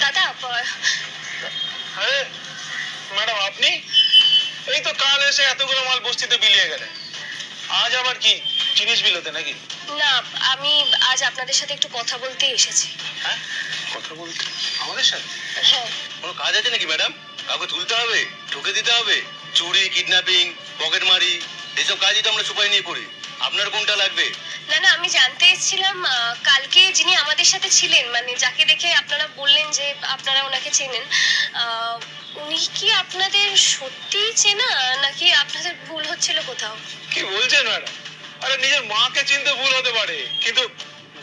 দাদা আরে ম্যাডাম, আপনি এই তো কাল এসে এতগুলো মাল বস্তিতে বিলিয়ে গেলেন, আজ আবার কি জিনিস বিলোতে নাকি? না, আমি আজ আপনাদের সাথে একটু কথা বলতেই এসেছি। হ্যাঁ, কথা বলতে আমাদের সাথে? হ্যাঁ। কোনো কাজ আছে নাকি ম্যাডাম? কাউকে তুলতে হবে, ঠকে দিতে হবে? চুরি, কিডন্যাপিং, পকেটমারি এসব কাজই তো আমরা সুপাই নিয়ে করি। আপনার কোনটা লাগবে? না না, আমি জানতে এসেছিলাম কালকে যিনি আমাদের সাথে ছিলেন, মানে যাকে দেখে আপনারা বললেন যে আপনারা ওনাকে চেনেন, উনি কি আপনাদের সত্যি চেনা নাকি আপনাদের ভুল হচ্ছিল কোথাও? কি বলছেন ম্যাডাম? আরে নিজের মাকে চিনতে ভুল হতে পারে, কিন্তু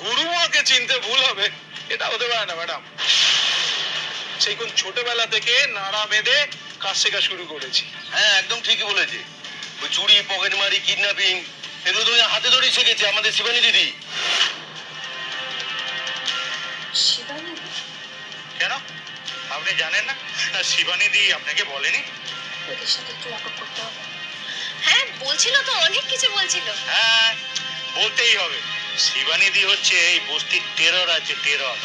গুরু মাকে চিনতে ভুল হবে এটা হতে পারে না ম্যাডাম। সেই কোন ছোটবেলা থেকে নাড়া বেঁধে কাজ শেখা শুরু করেছি। হ্যাঁ, একদম ঠিকই বলেছে। ওই চুরি, পকেটমারি, কিডন্যাপিং এগুলো তো হাতে ধরেই শিখেছে আমাদের শিবানী দিদি। শিবানী? কেন, আপনি জানেন না? শিবানী দি আপনাকে বলেনি? ওদের সাথে একটু নাটক করতে হবে। হ্যাঁ, বলছিল তো, অনেক কিছু বলছিল। হ্যাঁ, বলতেই হবে। শিবানী দি হচ্ছে এই বস্তির টেরর আছে, টেরর।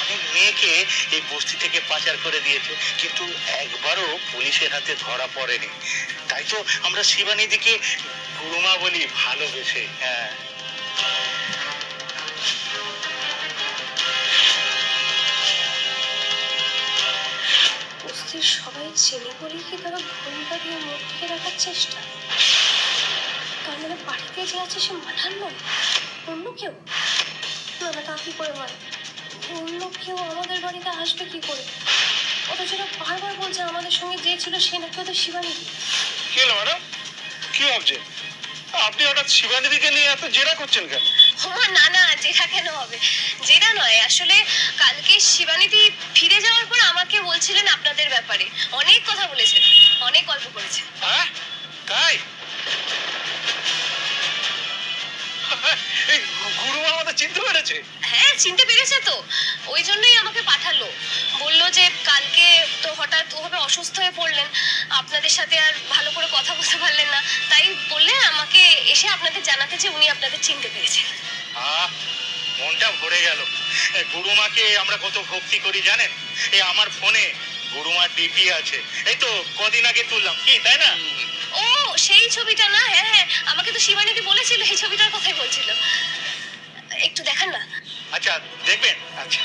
অনেক মেয়েকে এই বস্তি থেকে পাচার করে দিয়েছে, কিন্তু একবারও পুলিশের হাতে ধরা পড়েনি। তাই তো আমরা শিবানী দিকে গুরুমা বলি ভালোবেসে। হ্যাঁ, বস্তির সবাই চেনে বলেই কি তারা ঘুমটা দিয়ে মুখ ঢেকে রাখার চেষ্টা? তার মানে বাড়িতে যে আছে সে মাঠান নয়, অন্য কেউ? না না, তা কি করে হয়? অন্য কেউ আমাদের বাড়িতে আসবে কি করে? অথচ ওরা বারবার বলছে আমাদের সঙ্গে যে ছিল সে নাকি ওদের শিবানী। কি হলো ম্যাডাম, কি ভাবছেন? আপনি হঠাৎ শিবানী দিকে নিয়ে এত জেরা করছেন কেন? ওমা না না, জেরা কেন হবে? জেরা নয়, আসলে কালকে শিবানীদি ফিরে যাওয়ার পর আমাকে বলছিলেন আপনাদের ব্যাপারে, অনেক কথা বলেছেন, অনেক গল্প করেছেন। হ্যাঁ, তাই? এই গুরুমা আমাদের চিনতে পেরেছে? হ্যাঁ, চিনতে পেরেছে তো, ওই জন্যই আমাকে পাঠালো। বললো যে কালকে তো হঠাৎ ওভাবে অসুস্থ হয়ে পড়লেন, আপনাদের সাথে আর ভালো করে কথা বলতে পারলেন না, তাই বললেন আমাকে এসে আপনাদের জানাতে যে উনি আপনাদের চিনতে পেরেছেন। মনটা ভরে গেল। গুরুমাকে আমরা কত ভক্তি করি জানেন? এই আমার ফোনে গুরুমার ডিপি আছে, এই তো কদিন আগে তুললাম, কি তাই না? ও, সেই ছবিটা না? হ্যাঁ হ্যাঁ, আমাকে তো শিবানীদি বলেছিল এই ছবিটার কথাই বলছিল। একটু দেখান না। আচ্ছা, দেখবেন? আচ্ছা।